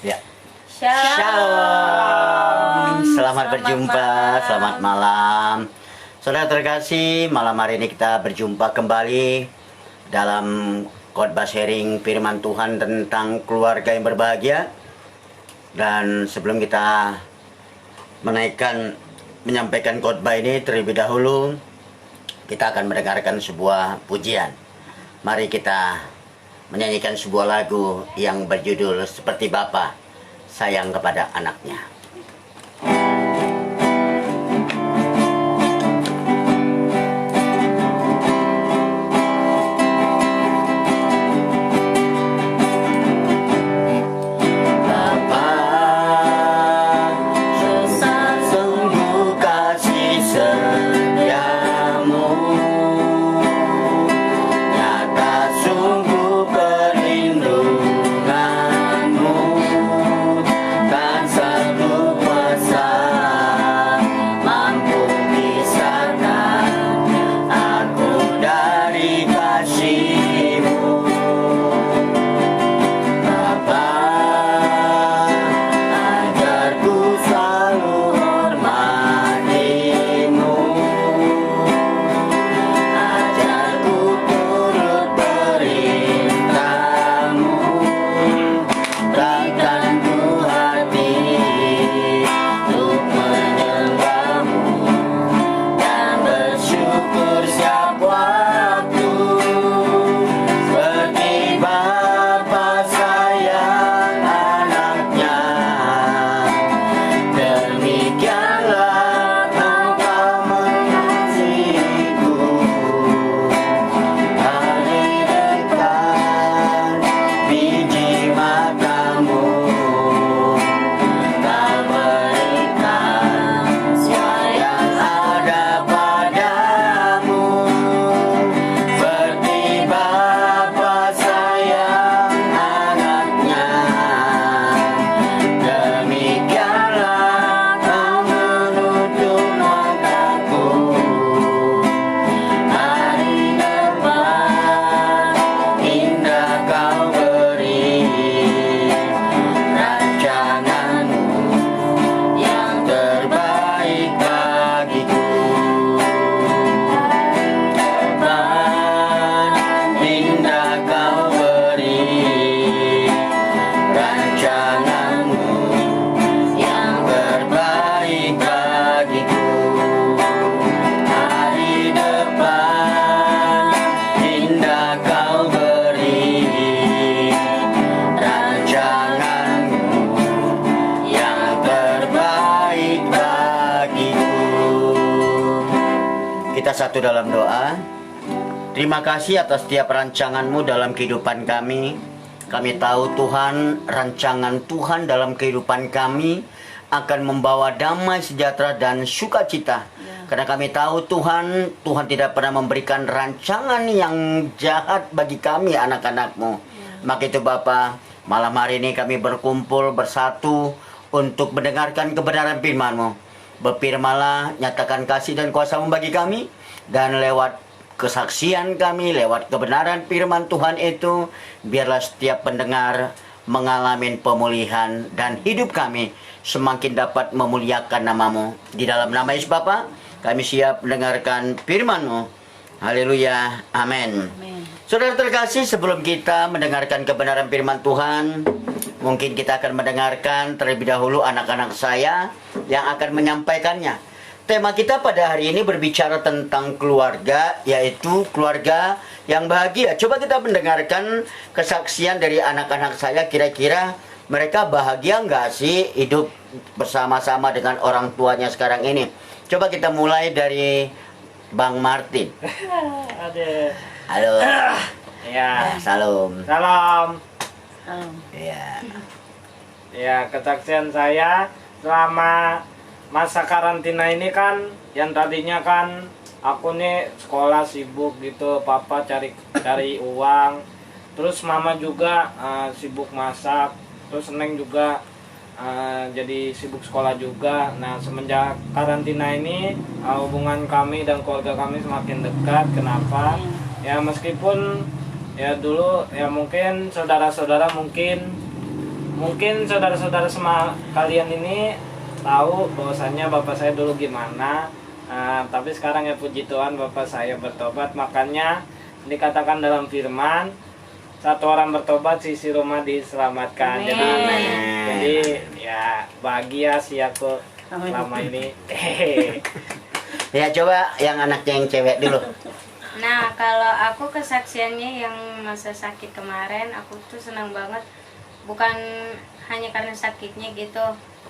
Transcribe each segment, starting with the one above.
Ya. Shalom. Selamat berjumpa, selamat malam. Saudara terkasih, malam hari ini kita berjumpa kembali dalam khotbah sharing firman Tuhan tentang keluarga yang berbahagia. Dan sebelum kita menyampaikan khotbah ini, terlebih dahulu kita akan mendengarkan sebuah pujian. Mari kita menyanyikan sebuah lagu yang berjudul Seperti Bapa Sayang Kepada Anaknya. Kita satu dalam doa. Terima kasih atas setiap rancangan-Mu dalam kehidupan kami. Kami tahu Tuhan, rancangan Tuhan dalam kehidupan kami akan membawa damai, sejahtera, dan sukacita. Karena kami tahu Tuhan, Tuhan tidak pernah memberikan rancangan yang jahat bagi kami, anak-anak-Mu. Maka itu Bapa, malam hari ini kami berkumpul bersatu untuk mendengarkan kebenaran firman-Mu. Berfirmanlah, nyatakan kasih dan kuasa-Mu bagi kami, dan lewat kesaksian kami, lewat kebenaran firman Tuhan itu, biarlah setiap pendengar mengalami pemulihan, dan hidup kami semakin dapat memuliakan nama-Mu. Di dalam nama Yesus Bapa, kami siap mendengarkan firman-Mu. Haleluya, amin. Saudara terkasih, sebelum kita mendengarkan kebenaran firman Tuhan, mungkin kita akan mendengarkan terlebih dahulu anak-anak saya yang akan menyampaikannya. Tema kita pada hari ini berbicara tentang keluarga, yaitu keluarga yang bahagia. Coba kita mendengarkan kesaksian dari anak-anak saya, kira-kira mereka bahagia nggak sih hidup bersama-sama dengan orang tuanya sekarang ini. Coba kita mulai dari Bang Martin. Halo. Ya. Salam. Salam. Ya. Ya, kesaksian saya selama masa karantina ini kan, yang tadinya kan aku nih sekolah sibuk gitu, papa cari uang, terus mama juga sibuk masak, terus Neng juga jadi sibuk sekolah juga. Nah, semenjak karantina ini hubungan kami dan keluarga kami semakin dekat. Kenapa? Ya meskipun ya dulu ya mungkin saudara-saudara mungkin mungkin saudara-saudara semua kalian ini tahu bahwasannya bapak saya dulu gimana. Tapi sekarang ya puji Tuhan bapak saya bertobat. Makanya dikatakan dalam firman, satu orang bertobat sisi rumah diselamatkan. Jadi ya bahagia sih aku selama ini. Ya coba yang anaknya yang cewek dulu. Nah, kalau aku kesaksiannya yang masa sakit kemarin, aku tuh senang banget. Bukan hanya karena sakitnya gitu,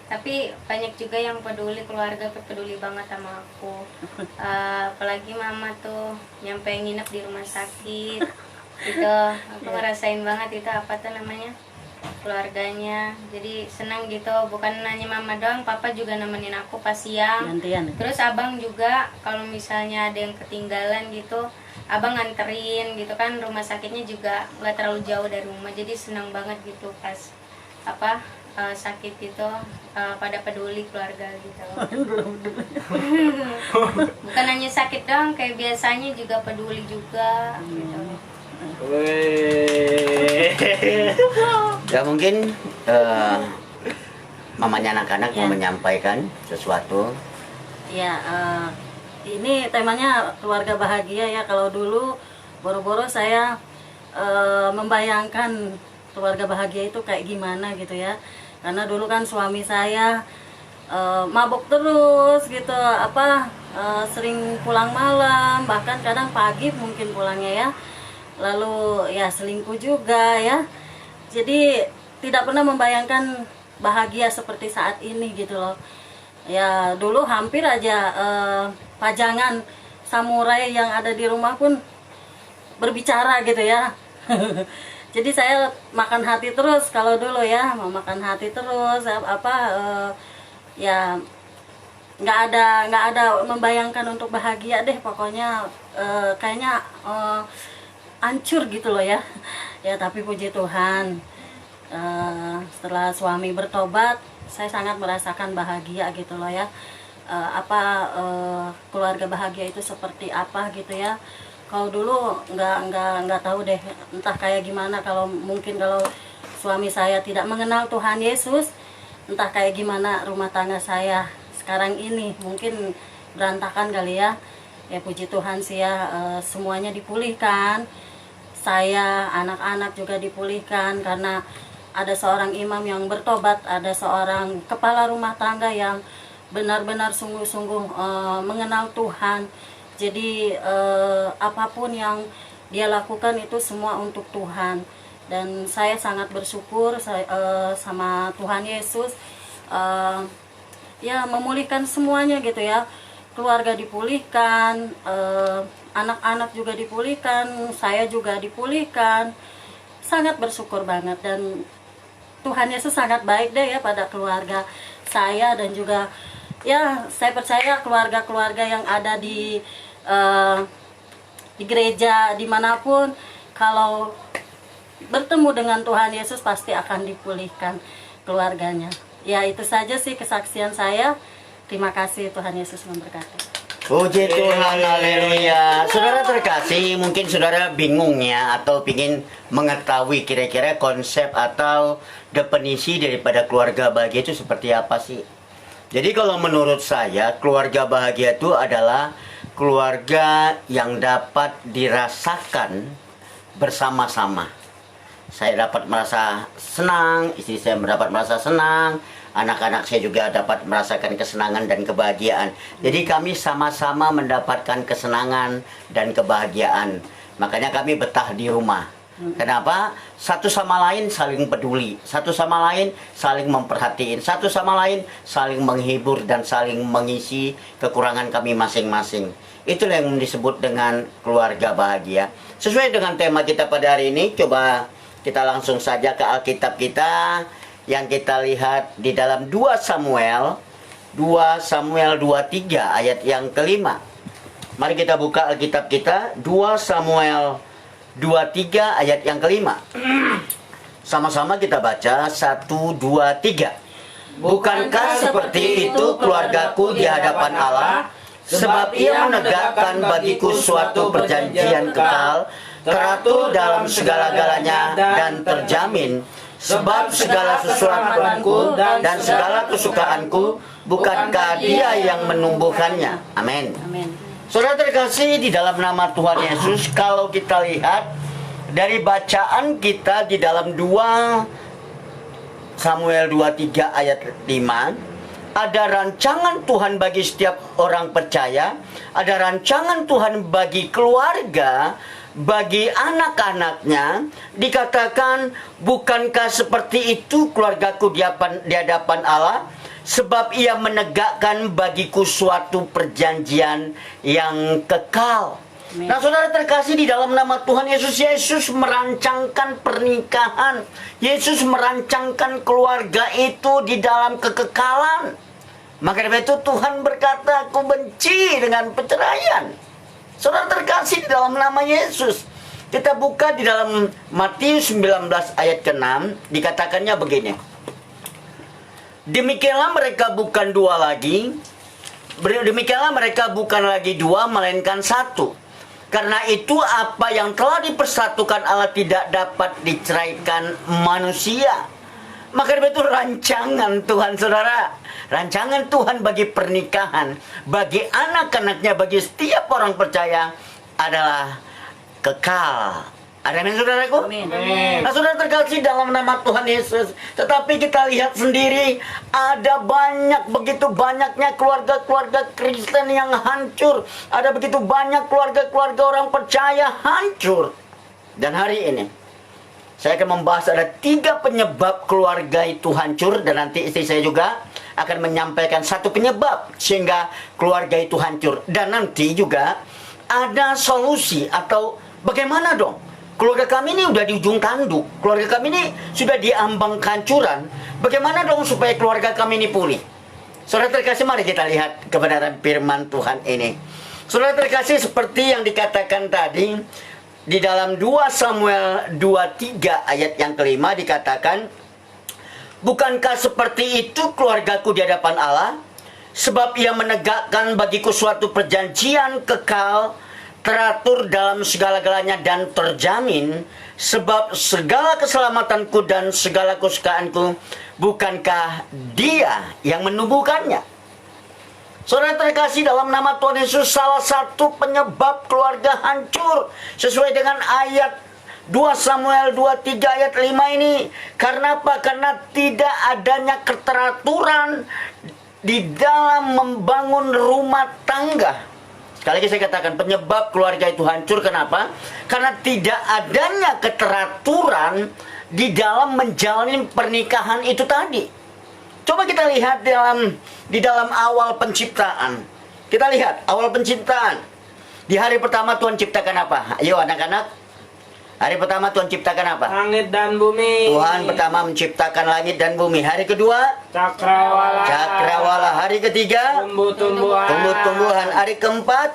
tapi banyak juga yang peduli, keluarga peduli banget sama aku. Apalagi mama tuh nyampe nginep di rumah sakit gitu. Aku ngerasain banget itu apa tuh namanya, keluarganya. Jadi senang gitu, bukan hanya mama doang, papa juga nemenin aku pas siang. Gantian. Terus abang juga kalau misalnya ada yang ketinggalan gitu, abang nganterin gitu kan. Rumah sakitnya juga nggak terlalu jauh dari rumah, jadi senang banget gitu pas sakit gitu, pada peduli keluarga gitu. Bukan hanya sakit doang, kayak biasanya juga peduli juga gitu. Ya mungkin mamanya anak-anak mau menyampaikan sesuatu. Ya, ini temanya keluarga bahagia ya. Kalau dulu boro-boro saya membayangkan keluarga bahagia itu kayak gimana gitu ya. Karena dulu kan suami saya mabuk terus gitu, sering pulang malam, bahkan kadang pagi mungkin pulangnya ya. Lalu ya selingkuh juga ya. Jadi tidak pernah membayangkan bahagia seperti saat ini gitu loh. Ya dulu hampir aja pajangan samurai yang ada di rumah pun berbicara gitu ya. Jadi saya makan hati terus kalau dulu ya, mau makan hati terus ya nggak ada membayangkan untuk bahagia deh pokoknya. Kayaknya hancur gitu loh ya. Ya tapi puji Tuhan, setelah suami bertobat saya sangat merasakan bahagia gitu loh ya. Keluarga bahagia itu seperti apa gitu ya. Kalau dulu nggak tahu deh, entah kayak gimana. Kalau suami saya tidak mengenal Tuhan Yesus, entah kayak gimana rumah tangga saya sekarang ini, mungkin berantakan kali ya. Ya puji Tuhan sih ya, semuanya dipulihkan. Saya, anak-anak juga dipulihkan karena ada seorang imam yang bertobat, ada seorang kepala rumah tangga yang benar-benar sungguh-sungguh mengenal Tuhan. Jadi apapun yang dia lakukan itu semua untuk Tuhan. Dan saya sangat bersyukur sama Tuhan Yesus, ya memulihkan semuanya gitu ya. Keluarga dipulihkan, anak-anak juga dipulihkan, saya juga dipulihkan. Sangat bersyukur banget, dan Tuhan Yesus sangat baik deh ya pada keluarga saya. Dan juga ya saya percaya keluarga-keluarga yang ada di gereja dimanapun, kalau bertemu dengan Tuhan Yesus pasti akan dipulihkan keluarganya. Ya itu saja sih kesaksian saya. Terima kasih, Tuhan Yesus memberkati. Puji Tuhan, haleluya. Saudara terkasih, mungkin saudara bingung ya, atau ingin mengetahui kira-kira konsep atau definisi daripada keluarga bahagia itu seperti apa sih? Jadi kalau menurut saya, keluarga bahagia itu adalah keluarga yang dapat dirasakan bersama-sama. Saya dapat merasa senang, istri saya dapat merasa senang, anak-anak saya juga dapat merasakan kesenangan dan kebahagiaan. Jadi kami sama-sama mendapatkan kesenangan dan kebahagiaan. Makanya kami betah di rumah. Kenapa? Satu sama lain saling peduli, satu sama lain saling memperhatiin, satu sama lain saling menghibur dan saling mengisi kekurangan kami masing-masing. Itulah yang disebut dengan keluarga bahagia. Sesuai dengan tema kita pada hari ini, coba kita langsung saja ke Alkitab kita yang kita lihat di dalam 2 Samuel 23 ayat yang kelima. Mari kita buka Alkitab kita, 2 Samuel 23 ayat yang kelima. Sama-sama kita baca 1, 2, 3. Bukankah seperti itu keluargaku di hadapan Allah? Sebab ia menegakkan bagiku suatu perjanjian kekal, teratur dalam segala-galanya dan terjamin. Sebab segala sesuatuku dan segala kesukaanku bukankah Dia yang menumbuhkannya. Amin. Amin. Saudara terkasih, di dalam nama Tuhan Yesus, kalau kita lihat dari bacaan kita di dalam 2 Samuel 23 ayat 5, ada rancangan Tuhan bagi setiap orang percaya, ada rancangan Tuhan bagi keluarga, bagi anak-anaknya. Dikatakan, bukankah seperti itu keluargaku di hadapan Allah, sebab Ia menegakkan bagiku suatu perjanjian yang kekal. Amin. Nah, saudara terkasih, di dalam nama Tuhan Yesus, Yesus merancangkan pernikahan. Yesus merancangkan keluarga itu di dalam kekekalan. Maka dari itu Tuhan berkata, aku benci dengan perceraian. Saudara terkasih, di dalam nama Yesus, kita buka di dalam Matius 19 ayat ke-6, dikatakannya begini. Demikianlah mereka bukan dua lagi, demikianlah mereka bukan lagi dua, melainkan satu. Karena itu apa yang telah dipersatukan Allah tidak dapat diceraikan manusia. Maka itu rancangan Tuhan, saudara. Rancangan Tuhan bagi pernikahan, bagi anak-anaknya, bagi setiap orang percaya adalah kekal. Ada amin, saudaraku? Amin. Nah, saudara terkasih, dalam nama Tuhan Yesus. Tetapi kita lihat sendiri, ada begitu banyaknya keluarga-keluarga Kristen yang hancur. Ada begitu banyak keluarga-keluarga orang percaya hancur. Dan hari ini saya akan membahas ada 3 penyebab keluarga itu hancur. Dan nanti istri saya juga akan menyampaikan satu penyebab sehingga keluarga itu hancur. Dan nanti juga ada solusi atau bagaimana dong. Keluarga kami ini udah di ujung tanduk. Keluarga kami ini sudah diambang kehancuran. Bagaimana dong supaya keluarga kami ini pulih? Saudara terkasih, mari kita lihat kebenaran firman Tuhan ini. Saudara terkasih, seperti yang dikatakan tadi, di dalam 2 Samuel 23 ayat yang kelima dikatakan, bukankah seperti itu keluargaku di hadapan Allah? Sebab Ia menegakkan bagiku suatu perjanjian kekal, teratur dalam segala-galanya dan terjamin. Sebab segala keselamatanku dan segala kesukaanku bukankah Dia yang menumbuhkannya. Saudara terkasih, dalam nama Tuhan Yesus, salah satu penyebab keluarga hancur sesuai dengan ayat 2 Samuel 23 ayat 5 ini. Karena apa? Karena tidak adanya keteraturan di dalam membangun rumah tangga. Sekali lagi saya katakan, penyebab keluarga itu hancur kenapa? Karena tidak adanya keteraturan di dalam menjalani pernikahan itu tadi. Coba kita lihat di dalam awal penciptaan. Kita lihat awal penciptaan. Di hari pertama Tuhan ciptakan apa? Ayo anak-anak. Hari pertama Tuhan ciptakan apa? Langit dan bumi. Tuhan pertama menciptakan langit dan bumi. Hari kedua, Cakrawala. cakrawala. Hari ketiga, Tumbuh-tumbuhan. tumbuh-tumbuhan. Hari keempat,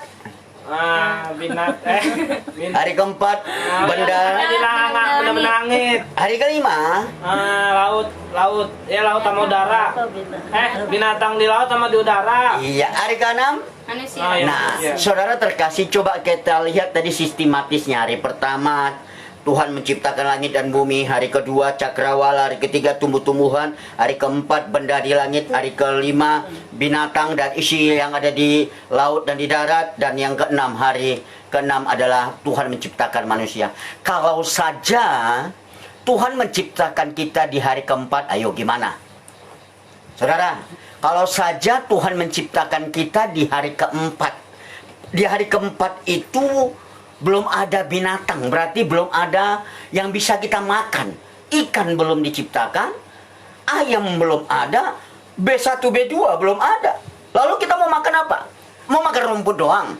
hari keempat, benda. Benda langit. Hari kelima, Laut sama udara. Binatang di laut sama di udara. iya. Hari keenam. Manusia. Oh, iya. Nah, saudara terkasih, coba kita lihat tadi sistematisnya. Hari pertama Tuhan menciptakan langit dan bumi. Hari kedua cakrawala. Hari ketiga tumbuh-tumbuhan. Hari keempat benda di langit. Hari kelima binatang dan isi yang ada di laut dan di darat. Dan yang keenam, hari keenam adalah Tuhan menciptakan manusia. Kalau saja Tuhan menciptakan kita di hari keempat, ayo gimana? Saudara, kalau saja Tuhan menciptakan kita di hari keempat, di hari keempat itu belum ada binatang, berarti belum ada yang bisa kita makan. Ikan belum diciptakan, ayam belum ada, B1, B2 belum ada. Lalu kita mau makan apa? Mau makan rumput doang.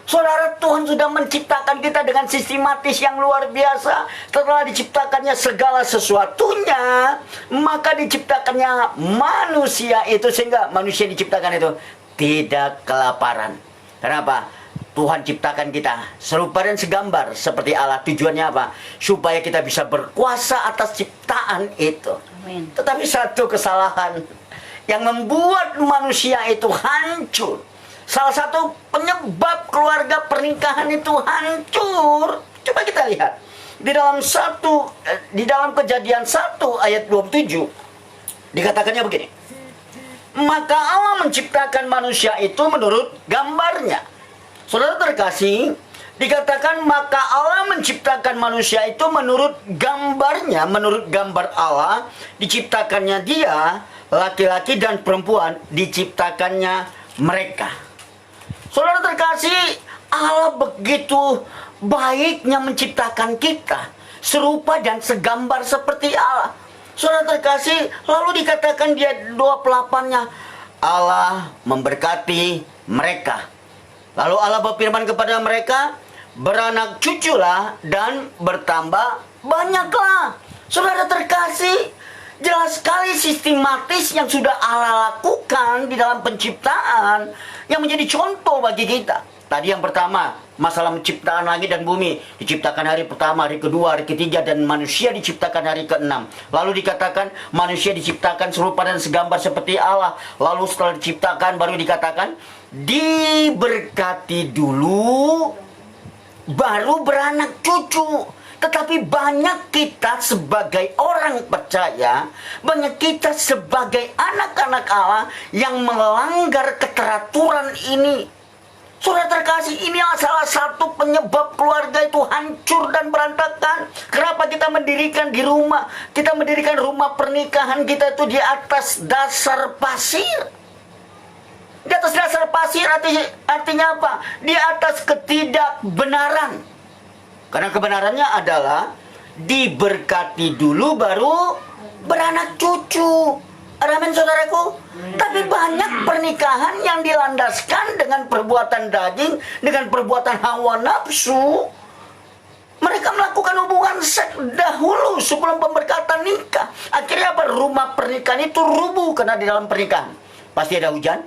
Saudara, Tuhan sudah menciptakan kita dengan sistematis yang luar biasa. Setelah diciptakannya segala sesuatunya, maka diciptakannya manusia itu, sehingga manusia diciptakan itu tidak kelaparan. Kenapa? Tuhan ciptakan kita serupa dan segambar seperti Allah. Tujuannya apa? Supaya kita bisa berkuasa atas ciptaan itu. Amin. Tetapi satu kesalahan yang membuat manusia itu hancur. Salah satu penyebab keluarga pernikahan itu hancur. Coba kita lihat. Di dalam Kejadian 1 ayat 27 dikatakannya begini. Maka Allah menciptakan manusia itu menurut gambarnya. Saudara terkasih, dikatakan maka Allah menciptakan manusia itu menurut gambarnya, menurut gambar Allah diciptakannya dia, laki-laki dan perempuan diciptakannya mereka. Saudara terkasih, Allah begitu baiknya menciptakan kita serupa dan segambar seperti Allah. Saudara terkasih, lalu dikatakan dia 28-nya Allah memberkati mereka. Lalu Allah berfirman kepada mereka, beranak cuculah dan bertambah banyaklah. Saudara terkasih, jelas sekali sistematis yang sudah Allah lakukan di dalam penciptaan yang menjadi contoh bagi kita. Tadi yang pertama, masalah menciptakan langit dan bumi. Diciptakan hari pertama, hari kedua, hari ketiga, dan manusia diciptakan hari ke-6. Lalu dikatakan manusia diciptakan serupa dan segambar seperti Allah. Lalu setelah diciptakan baru dikatakan diberkati dulu, baru beranak cucu. Tetapi banyak kita sebagai orang percaya, banyak kita sebagai anak-anak Allah yang melanggar keteraturan ini. Saudara terkasih, inilah salah satu penyebab keluarga itu hancur dan berantakan. Kenapa kita mendirikan di rumah? Kita mendirikan rumah pernikahan kita itu di atas dasar pasir. Di atas dasar pasir artinya apa? Di atas ketidakbenaran. Karena kebenarannya adalah diberkati dulu baru beranak cucu. Amin saudaraku. Tapi banyak pernikahan yang dilandaskan dengan perbuatan daging, dengan perbuatan hawa nafsu. Mereka melakukan hubungan seks dahulu sebelum pemberkatan nikah. Akhirnya apa? Rumah pernikahan itu rubuh karena di dalam pernikahan pasti ada hujan,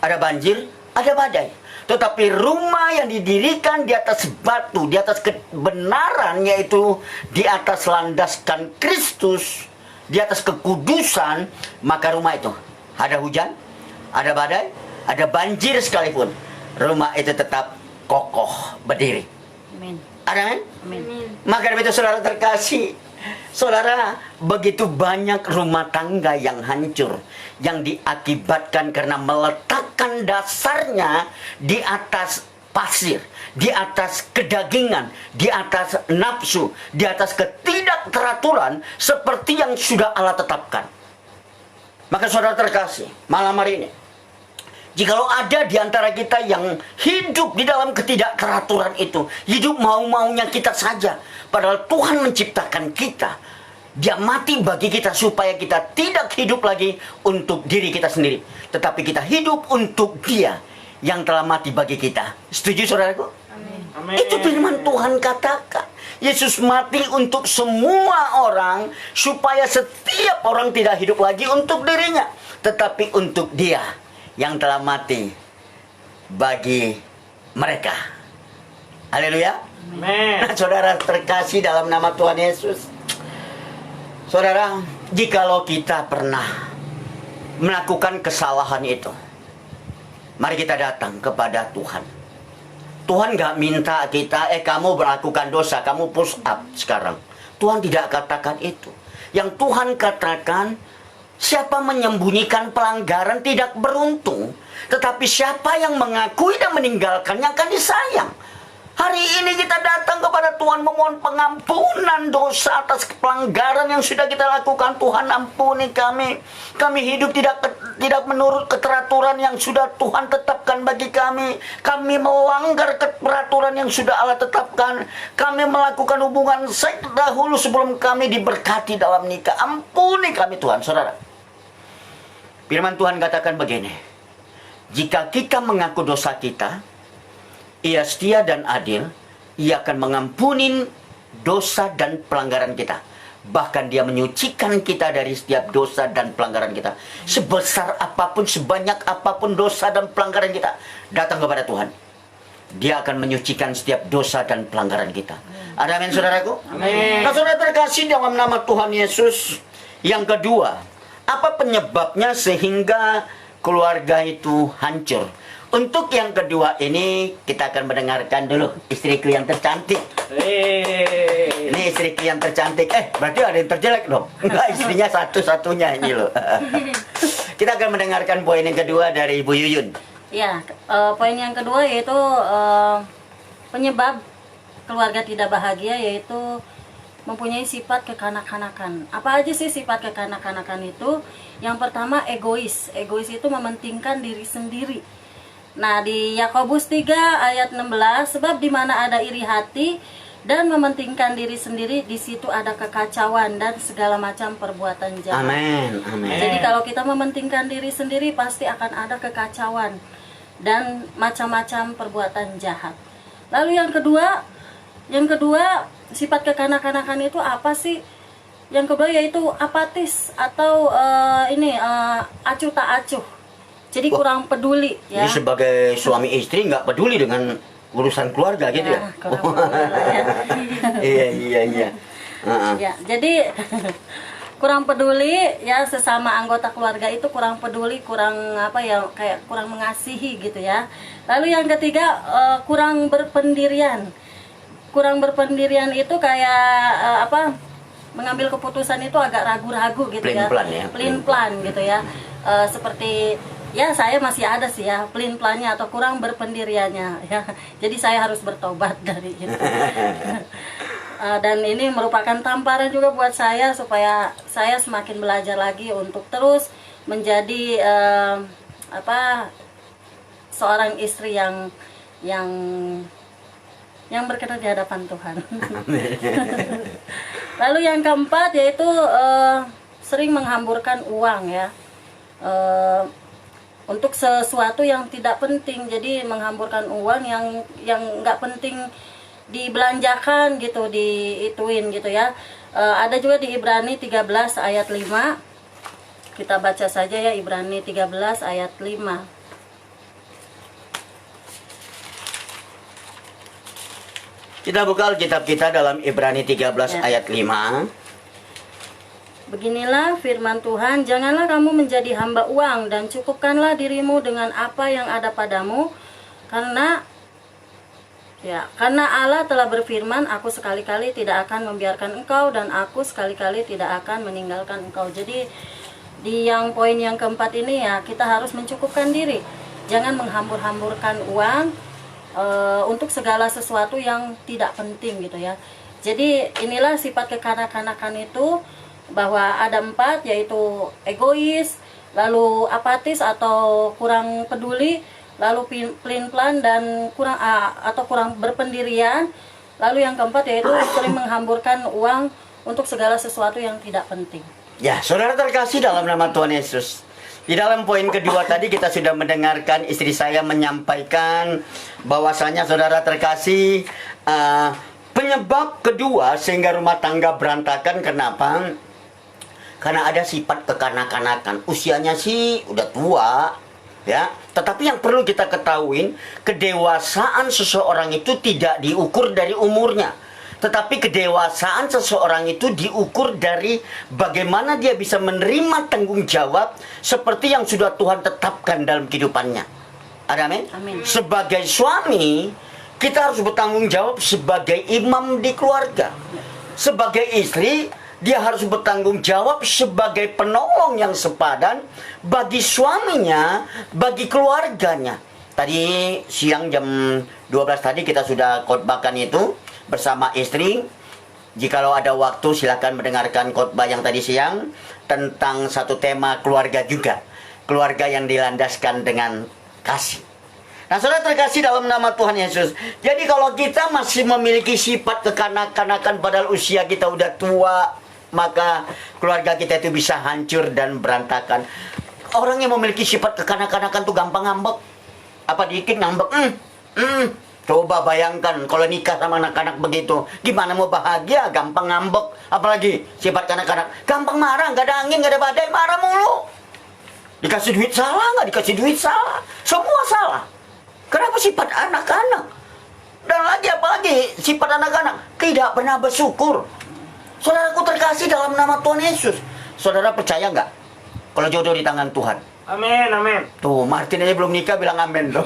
ada banjir, ada badai. Tetapi rumah yang didirikan di atas batu, di atas kebenaran, yaitu di atas landaskan Kristus, di atas kekudusan, maka rumah itu ada hujan, ada badai, ada banjir sekalipun, rumah itu tetap kokoh berdiri. Amin. Amin. Amin. Maka dari itu saudara terkasih, saudara, begitu banyak rumah tangga yang hancur, yang diakibatkan karena meletakkan dasarnya di atas pasir, di atas kedagingan, di atas nafsu, di atas ketidakteraturan seperti yang sudah Allah tetapkan. Maka saudara terkasih, malam hari ini, jikalau ada di antara kita yang hidup di dalam ketidakteraturan itu, hidup mau-maunya kita saja, padahal Tuhan menciptakan kita, Dia mati bagi kita supaya kita tidak hidup lagi untuk diri kita sendiri, tetapi kita hidup untuk Dia yang telah mati bagi kita. Setuju saudaraku? Amin. Itu firman Tuhan katakan. Yesus mati untuk semua orang supaya setiap orang tidak hidup lagi untuk dirinya, tetapi untuk Dia yang telah mati bagi mereka. Haleluya. Amin. Nah, saudara terkasih dalam nama Tuhan Yesus, saudara, jikalau kita pernah melakukan kesalahan itu, mari kita datang kepada Tuhan. Tuhan gak minta kita, kamu melakukan dosa, kamu push up sekarang. Tuhan tidak katakan itu. Yang Tuhan katakan, siapa menyembunyikan pelanggaran tidak beruntung, tetapi siapa yang mengakui dan meninggalkannya akan disayang. Hari ini kita datang kepada Tuhan memohon pengampunan dosa atas pelanggaran yang sudah kita lakukan. Tuhan ampuni kami. Kami hidup tidak menurut keteraturan yang sudah Tuhan tetapkan bagi kami. Kami melanggar peraturan yang sudah Allah tetapkan. Kami melakukan hubungan seks dahulu sebelum kami diberkati dalam nikah. Ampuni kami Tuhan, saudara. Firman Tuhan katakan begini, jika kita mengaku dosa kita, Ia setia dan adil, Ia akan mengampuni dosa dan pelanggaran kita. Bahkan Dia menyucikan kita dari setiap dosa dan pelanggaran kita. Sebesar apapun, sebanyak apapun dosa dan pelanggaran kita, datang kepada Tuhan, Dia akan menyucikan setiap dosa dan pelanggaran kita. Ada amin saudaraku? Amin. Nah, saudara terkasih dalam nama Tuhan Yesus, yang kedua, apa penyebabnya sehingga keluarga itu hancur? Untuk yang kedua ini kita akan mendengarkan dulu istriku yang tercantik. Hei. Ini istri yang tercantik. Berarti ada yang terjelek dong. Enggak, istrinya satu-satunya ini loh. Kita akan mendengarkan poin yang kedua dari Ibu Yuyun. Ya, poin yang kedua yaitu penyebab keluarga tidak bahagia yaitu mempunyai sifat kekanak-kanakan. Apa aja sih sifat kekanak-kanakan itu? Yang pertama egois. Egois itu mementingkan diri sendiri. Nah, di Yakobus 3 ayat 16, sebab di mana ada iri hati dan mementingkan diri sendiri, di situ ada kekacauan dan segala macam perbuatan jahat. Amin. Amin. Jadi kalau kita mementingkan diri sendiri pasti akan ada kekacauan dan macam-macam perbuatan jahat. Lalu yang kedua sifat kekanak-kanakan itu apa sih? Yang kedua yaitu apatis atau acuh tak acuh. Jadi kurang peduli ya. Jadi sebagai suami istri nggak peduli dengan urusan keluarga gitu ya? Kurang peduli lah ya. Iya. Ya, jadi kurang peduli ya, sesama anggota keluarga itu kurang peduli, kurang kayak kurang mengasihi gitu ya. Lalu yang ketiga kurang berpendirian. Kurang berpendirian itu kayak mengambil keputusan itu agak ragu-ragu gitu ya. Pelin-pelan gitu ya. Seperti ya saya masih ada sih ya pelin-pelannya atau kurang berpendiriannya ya. Jadi saya harus bertobat dari itu. Dan ini merupakan tamparan juga buat saya supaya saya semakin belajar lagi untuk terus menjadi seorang istri yang berkenan di hadapan Tuhan. Lalu yang keempat yaitu sering menghamburkan uang ya. Untuk sesuatu yang tidak penting, jadi menghamburkan uang yang nggak penting dibelanjakan gitu, diituin gitu ya. Ada juga di Ibrani 13 ayat 5. Kita baca saja ya, Ibrani 13 ayat 5. Kita buka Alkitab kita dalam Ibrani 13 ayat 5. Beginilah firman Tuhan, janganlah kamu menjadi hamba uang dan cukupkanlah dirimu dengan apa yang ada padamu, karena Allah telah berfirman, aku sekali-kali tidak akan membiarkan engkau dan aku sekali-kali tidak akan meninggalkan engkau. Jadi di yang poin yang keempat ini ya, kita harus mencukupkan diri. Jangan menghambur-hamburkan uang untuk segala sesuatu yang tidak penting gitu ya. Jadi inilah sifat kekanak-kanakan itu, bahwa ada 4 yaitu egois, lalu apatis atau kurang peduli, lalu pelin-pelan dan kurang berpendirian. Lalu yang keempat yaitu sering menghamburkan uang untuk segala sesuatu yang tidak penting. Ya, saudara terkasih dalam nama Tuhan Yesus. Di dalam poin kedua tadi kita sudah mendengarkan istri saya menyampaikan bahwasanya saudara terkasih, penyebab kedua sehingga rumah tangga berantakan kenapa? Karena ada sifat kekanak-kanakan. Usianya sih udah tua, ya. Tetapi yang perlu kita ketahui, kedewasaan seseorang itu tidak diukur dari umurnya. Tetapi kedewasaan seseorang itu diukur dari bagaimana dia bisa menerima tanggung jawab seperti yang sudah Tuhan tetapkan dalam kehidupannya. Ada amin? Amin. Sebagai suami, kita harus bertanggung jawab sebagai imam di keluarga. Sebagai istri, dia harus bertanggung jawab sebagai penolong yang sepadan bagi suaminya, bagi keluarganya. Tadi siang jam 12 tadi kita sudah khotbahkan itu bersama istri. Jikalau ada waktu silakan mendengarkan khotbah yang tadi siang tentang satu tema keluarga juga. Keluarga yang dilandaskan dengan kasih. Nah, saudara terkasih dalam nama Tuhan Yesus. Jadi kalau kita masih memiliki sifat kekanak-kanakan padahal usia kita udah tua, maka keluarga kita itu bisa hancur dan berantakan. Orang yang memiliki sifat kekanak-kanakan tuh gampang ngambek. Apa dikit ngambek. Coba bayangkan kalau nikah sama anak-anak begitu, gimana mau bahagia? Gampang ngambek. Apalagi sifat kanak-kanak, gampang marah, nggak ada angin, nggak ada badai, marah mulu. Dikasih duit salah, nggak dikasih duit salah, semua salah. Kenapa sifat anak-anak? Dan lagi apalagi sifat anak-anak tidak pernah bersyukur. Saudaraku terkasih dalam nama Tuhan Yesus, saudara percaya nggak kalau jodoh di tangan Tuhan? Amin, amin. Tuh, Martin aja belum nikah bilang amin tuh.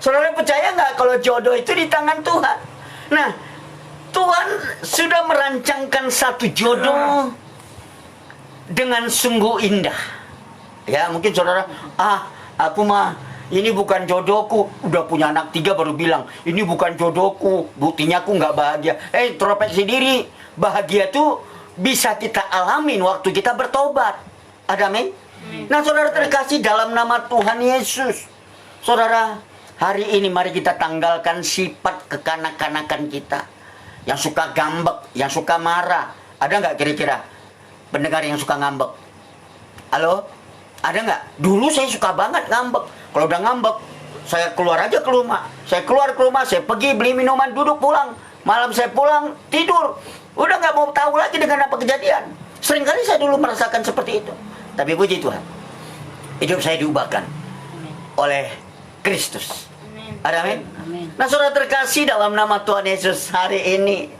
Saudara percaya nggak kalau jodoh itu di tangan Tuhan? Nah, Tuhan sudah merancangkan satu jodoh dengan sungguh indah. Ya, mungkin saudara, aku mah ini bukan jodohku. Udah punya anak 3 baru bilang, ini bukan jodohku, buktinya aku nggak bahagia. Introspeksi diri. Bahagia tuh bisa kita alamin waktu kita bertobat. Ada amin? Nah, saudara terkasih dalam nama Tuhan Yesus, saudara, hari ini mari kita tanggalkan sifat kekanak-kanakan kita. Yang suka ngambek, yang suka marah. Ada nggak kira-kira pendengar yang suka ngambek? Halo? Ada nggak? Dulu saya suka banget ngambek. Kalau udah ngambek, saya keluar aja ke rumah. Saya keluar ke rumah, saya pergi beli minuman, duduk pulang. Malam saya pulang, tidur. Udah nggak mau tahu lagi dengan apa kejadian. Seringkali saya dulu merasakan seperti itu. Tapi puji Tuhan, hidup saya diubahkan oleh Kristus. Ada amin? Amin. Nah, saudara terkasih dalam nama Tuhan Yesus, hari ini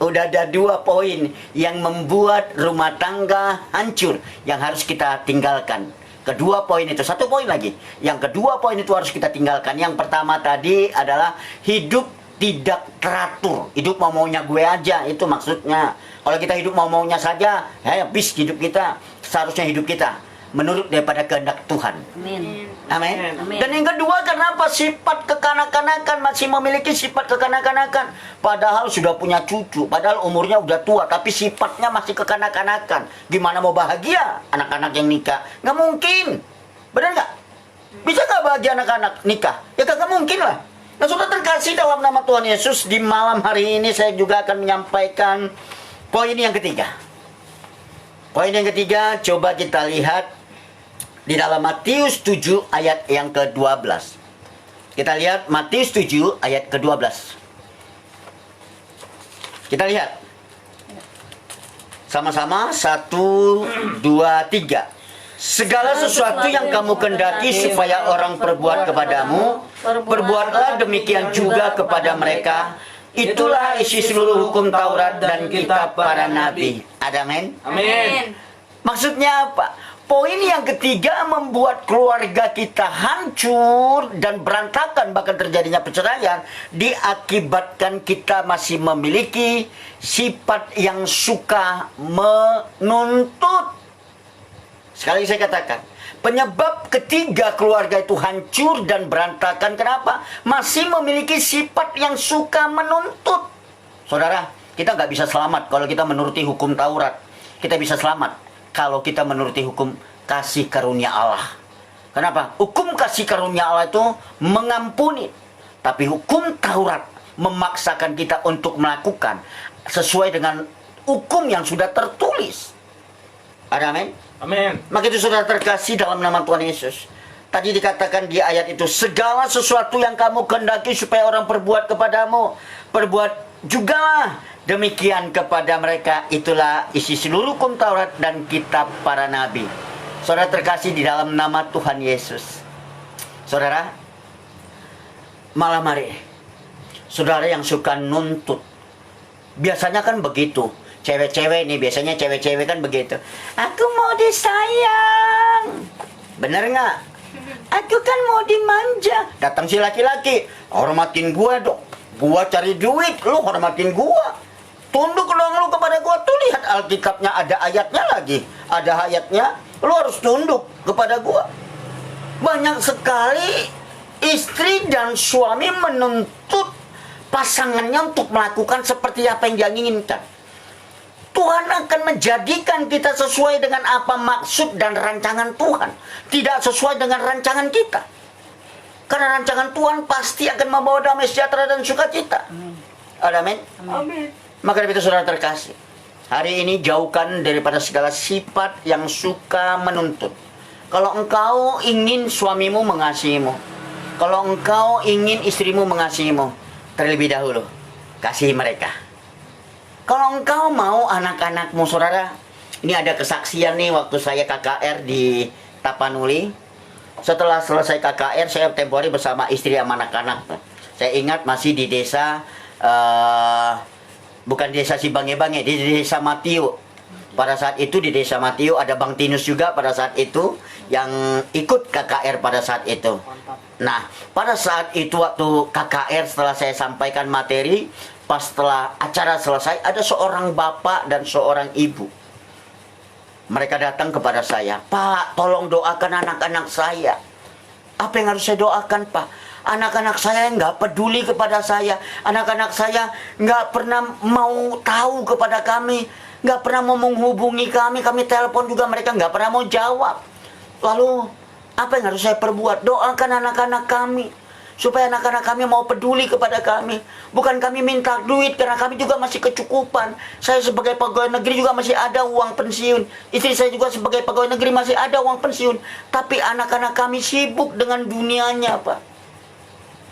udah ada 2 poin yang membuat rumah tangga hancur yang harus kita tinggalkan. Kedua poin itu, 1 poin lagi. Yang kedua poin itu harus kita tinggalkan. Yang pertama tadi adalah hidup tidak teratur. Hidup mau-maunya gue aja, itu maksudnya. Kalau kita hidup mau-maunya saja, habis hidup kita. Seharusnya hidup kita menurut daripada kehendak Tuhan. Amin. Amin. Amin. Dan yang kedua, kenapa sifat kekanak-kanakan, masih memiliki sifat kekanak-kanakan, padahal sudah punya cucu, padahal umurnya udah tua, tapi sifatnya masih kekanak-kanakan. Gimana mau bahagia anak-anak yang nikah? Nggak mungkin. Benar nggak? Bisa nggak bahagia anak-anak nikah? Ya kagak mungkin lah. Nah, saudara terkasih dalam nama Tuhan Yesus, di malam hari ini saya juga akan menyampaikan poin yang ketiga. Poin yang ketiga, coba kita lihat di dalam Matius 7 ayat yang ke-12. Kita lihat Matius 7 ayat ke-12. Kita lihat. Sama-sama, 1, 2, 3. Segala sesuatu yang kamu kendaki supaya orang perbuat kepadamu, perbuatlah demikian juga kepada mereka. Itulah isi seluruh hukum Taurat dan kitab para nabi. Ada amin? Amin. Maksudnya apa? Poin yang ketiga membuat keluarga kita hancur dan berantakan, bahkan terjadinya perceraian, diakibatkan kita masih memiliki sifat yang suka menuntut. Sekali saya katakan, penyebab ketiga keluarga itu hancur dan berantakan, kenapa? Masih memiliki sifat yang suka menuntut. Saudara, kita nggak bisa selamat kalau kita menuruti hukum Taurat. Kita bisa selamat kalau kita menuruti hukum kasih karunia Allah. Kenapa? Hukum kasih karunia Allah itu mengampuni. Tapi hukum Taurat memaksakan kita untuk melakukan sesuai dengan hukum yang sudah tertulis. Ada amin? Amin. Maka itu saudara terkasih dalam nama Tuhan Yesus. Tadi dikatakan di ayat itu, segala sesuatu yang kamu kehendaki supaya orang perbuat kepadamu, perbuat jugalah demikian kepada mereka. Itulah isi seluruh hukum Taurat dan kitab para nabi. Saudara terkasih di dalam nama Tuhan Yesus. Saudara, malam hari, saudara yang suka nuntut, biasanya kan begitu. Cewek-cewek nih, biasanya cewek-cewek kan begitu. Aku mau disayang. Bener nggak? Aku kan mau dimanja. Datang si laki-laki, hormatin gua dong. Gua cari duit, lu hormatin gua. Tunduk dong lu kepada gua. Tuh lihat Alkitabnya, ada ayatnya lagi. Ada ayatnya, lu harus tunduk kepada gua. Banyak sekali istri dan suami menuntut pasangannya untuk melakukan seperti apa yang dia inginkan. Tuhan akan menjadikan kita sesuai dengan apa maksud dan rancangan Tuhan, tidak sesuai dengan rancangan kita. Karena rancangan Tuhan pasti akan membawa damai sejahtera dan sukacita. Amin. Amin. Maka dari itu saudara terkasih, hari ini jauhkan daripada segala sifat yang suka menuntut. Kalau engkau ingin suamimu mengasihimu, kalau engkau ingin istrimu mengasihimu, terlebih dahulu kasihi mereka. Kalau engkau mau anak-anakmu, saudara, ini ada kesaksian nih waktu saya KKR di Tapanuli. Setelah selesai KKR, saya tempoh hari bersama istri sama anak-anak. Saya ingat masih di desa, bukan desa Sibange-Bange, di desa Matiu. Pada saat itu di desa Matiu ada Bang Tinus juga pada saat itu yang ikut KKR pada saat itu. Nah, pada saat itu waktu KKR setelah saya sampaikan materi, pas setelah acara selesai, ada seorang bapak dan seorang ibu. Mereka datang kepada saya, "Pak, tolong doakan anak-anak saya." Apa yang harus saya doakan, Pak? Anak-anak saya nggak peduli kepada saya. Anak-anak saya nggak pernah mau tahu kepada kami. Nggak pernah mau menghubungi kami. Kami telepon juga mereka nggak pernah mau jawab. Lalu, apa yang harus saya perbuat? Doakan anak-anak kami. Supaya anak-anak kami mau peduli kepada kami. Bukan kami minta duit, karena kami juga masih kecukupan. Saya sebagai pegawai negeri juga masih ada uang pensiun. Istri saya juga sebagai pegawai negeri masih ada uang pensiun. Tapi anak-anak kami sibuk dengan dunianya, Pak.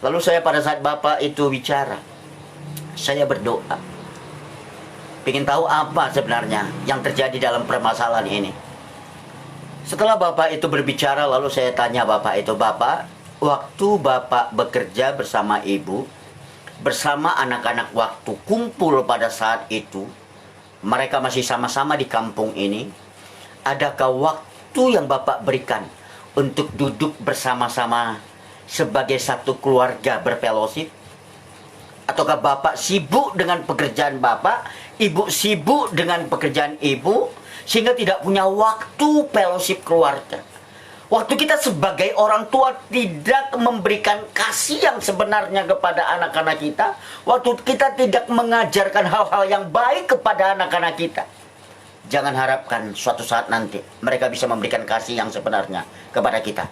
Lalu saya pada saat Bapak itu bicara, saya berdoa. Ingin tahu apa sebenarnya yang terjadi dalam permasalahan ini. Setelah Bapak itu berbicara, lalu saya tanya Bapak itu, "Bapak, waktu Bapak bekerja bersama Ibu, bersama anak-anak waktu kumpul pada saat itu, mereka masih sama-sama di kampung ini, adakah waktu yang Bapak berikan untuk duduk bersama-sama sebagai satu keluarga berfellowship? Ataukah Bapak sibuk dengan pekerjaan Bapak, Ibu sibuk dengan pekerjaan Ibu, sehingga tidak punya waktu fellowship keluarga?" Waktu kita sebagai orang tua tidak memberikan kasih yang sebenarnya kepada anak-anak kita, waktu kita tidak mengajarkan hal-hal yang baik kepada anak-anak kita, jangan harapkan suatu saat nanti mereka bisa memberikan kasih yang sebenarnya kepada kita.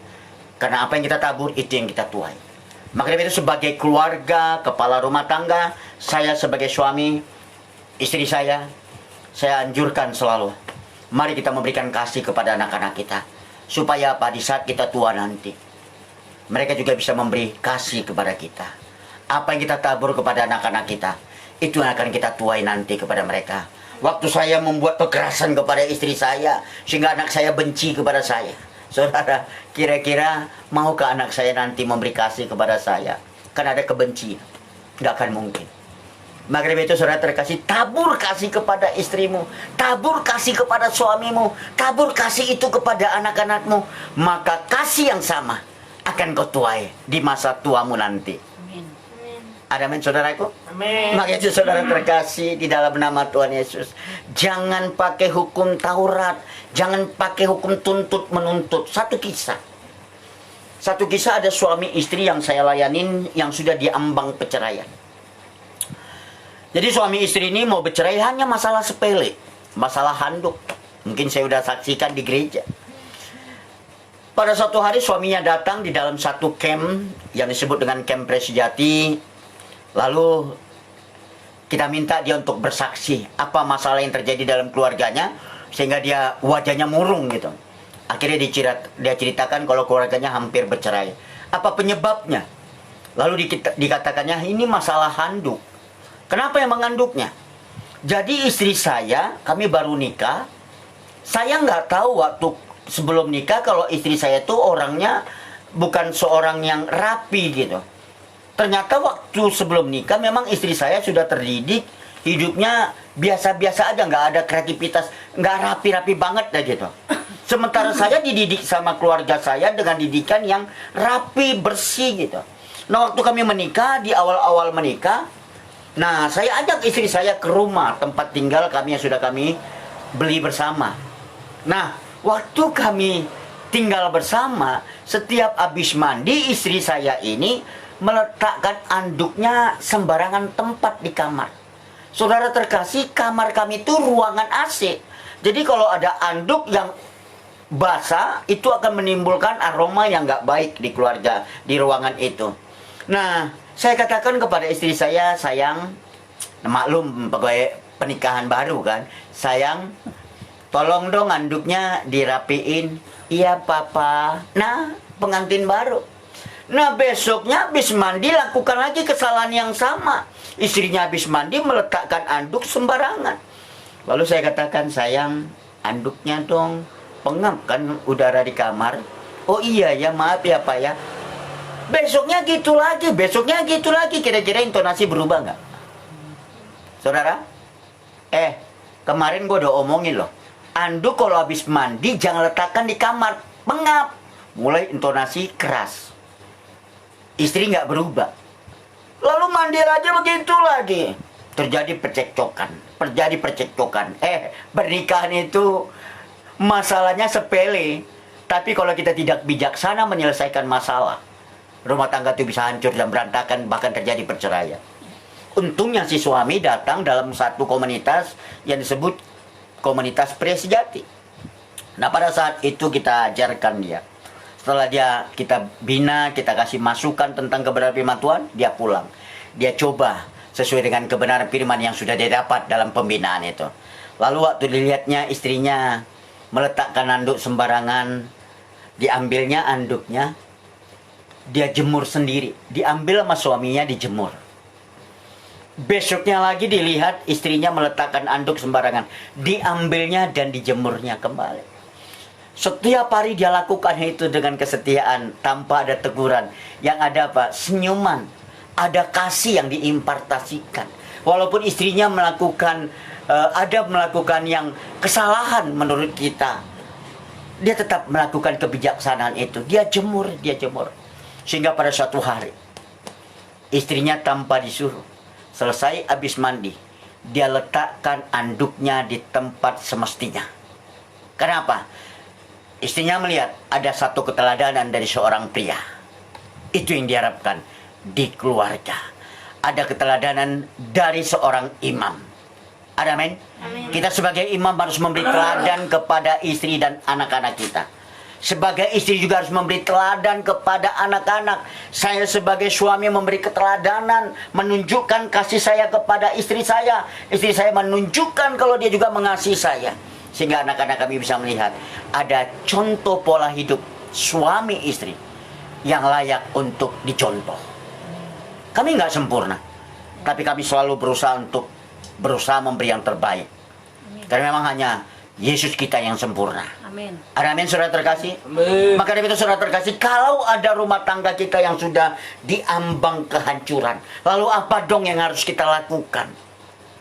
Karena apa yang kita tabur, itu yang kita tuai. Maka dari itu, sebagai keluarga, kepala rumah tangga, saya sebagai suami, istri saya anjurkan selalu, mari kita memberikan kasih kepada anak-anak kita. Supaya apa? Di saat kita tua nanti, mereka juga bisa memberi kasih kepada kita. Apa yang kita tabur kepada anak-anak kita, itu yang akan kita tuai nanti kepada mereka. Waktu saya membuat kekerasan kepada istri saya, sehingga anak saya benci kepada saya, saudara, kira-kira maukah anak saya nanti memberi kasih kepada saya? Kan ada kebencian. Nggak akan mungkin. Maka dari itu, saudara terkasih, tabur kasih kepada istrimu, tabur kasih kepada suamimu, tabur kasih itu kepada anak-anakmu, maka kasih yang sama akan kau tuai di masa tuamu nanti. Amin. Ada amin, saudaraku? Amin. Maka itu, saudara terkasih di dalam nama Tuhan Yesus, jangan pakai hukum Taurat, jangan pakai hukum tuntut menuntut. Satu kisah ada suami istri yang saya layanin yang sudah diambang perceraian. Jadi suami istri ini mau bercerai hanya masalah sepele, masalah handuk. Mungkin saya sudah saksikan di gereja. Pada suatu hari suaminya datang di dalam satu camp yang disebut dengan camp Presejati. Lalu kita minta dia untuk bersaksi apa masalah yang terjadi dalam keluarganya, sehingga dia wajahnya murung gitu. Akhirnya dia ceritakan kalau keluarganya hampir bercerai. Apa penyebabnya? Lalu dikatakannya ini masalah handuk. Kenapa yang menganduknya? Jadi istri saya, kami baru nikah. Saya nggak tahu waktu sebelum nikah kalau istri saya itu orangnya bukan seorang yang rapi gitu. Ternyata waktu sebelum nikah memang istri saya sudah terdidik, hidupnya biasa-biasa aja, nggak ada kreativitas, nggak rapi-rapi banget dah gitu. Sementara saya dididik sama keluarga saya dengan didikan yang rapi, bersih gitu. Nah waktu kami menikah, di awal-awal menikah, nah, saya ajak istri saya ke rumah tempat tinggal kami yang sudah kami beli bersama. Nah, waktu kami tinggal bersama, setiap habis mandi istri saya ini meletakkan anduknya sembarangan tempat di kamar. Saudara terkasih, kamar kami itu ruangan AC. Jadi kalau ada anduk yang basah, itu akan menimbulkan aroma yang nggak baik di keluarga, di ruangan itu. Nah, saya katakan kepada istri saya, sayang, maklum pegawai pernikahan baru kan, sayang, tolong dong anduknya dirapiin. Iya papa. Nah, pengantin baru. Nah, besoknya habis mandi lakukan lagi kesalahan yang sama. Istrinya habis mandi meletakkan anduk sembarangan. Lalu saya katakan, sayang, anduknya dong, pengap kan udara di kamar. Oh iya ya, maaf ya pak ya. Besoknya gitu lagi, kira-kira intonasi berubah nggak? Saudara? Kemarin gue udah omongin loh, anduk kalau habis mandi jangan letakkan di kamar, pengap. Mulai intonasi keras. Istri nggak berubah. Lalu mandi aja begitu lagi. terjadi percekcokan. Pernikahan itu masalahnya sepele, tapi kalau kita tidak bijaksana menyelesaikan masalah, rumah tangga itu bisa hancur dan berantakan, bahkan terjadi perceraian. Untungnya si suami datang dalam satu komunitas yang disebut komunitas pria sejati. Nah, pada saat itu kita ajarkan dia. Setelah kita bina, kita kasih masukan tentang kebenaran firman Tuhan, dia pulang. Dia coba sesuai dengan kebenaran firman yang sudah dia dapat dalam pembinaan itu. Lalu waktu dilihatnya istrinya meletakkan anduk sembarangan, diambilnya anduknya, dia jemur sendiri. Diambil sama suaminya, dijemur. Besoknya lagi dilihat istrinya meletakkan anduk sembarangan, diambilnya dan dijemurnya kembali. Setiap hari dia lakukan itu dengan kesetiaan, tanpa ada teguran. Yang ada apa? Senyuman. Ada kasih yang diimpartasikan. Walaupun istrinya melakukan yang kesalahan menurut kita, dia tetap melakukan kebijaksanaan itu. Dia jemur. Sehingga pada suatu hari, istrinya tanpa disuruh, selesai habis mandi, dia letakkan anduknya di tempat semestinya. Kenapa? Istrinya melihat ada satu keteladanan dari seorang pria. Itu yang diharapkan di keluarga. Ada keteladanan dari seorang imam. Ada amin? Kita sebagai imam harus memberi teladan kepada istri dan anak-anak kita. Sebagai istri juga harus memberi teladan kepada anak-anak. Saya sebagai suami memberi keteladanan, menunjukkan kasih saya kepada istri saya. Istri saya menunjukkan kalau dia juga mengasihi saya. Sehingga anak-anak kami bisa melihat ada contoh pola hidup suami istri yang layak untuk dicontoh. Kami nggak sempurna, tapi kami selalu berusaha memberi yang terbaik. Karena memang hanya Yesus kita yang sempurna. Amin. Ada amin, saudara terkasih? Amin. Maka dari itu saudara terkasih, kalau ada rumah tangga kita yang sudah diambang kehancuran, lalu apa dong yang harus kita lakukan?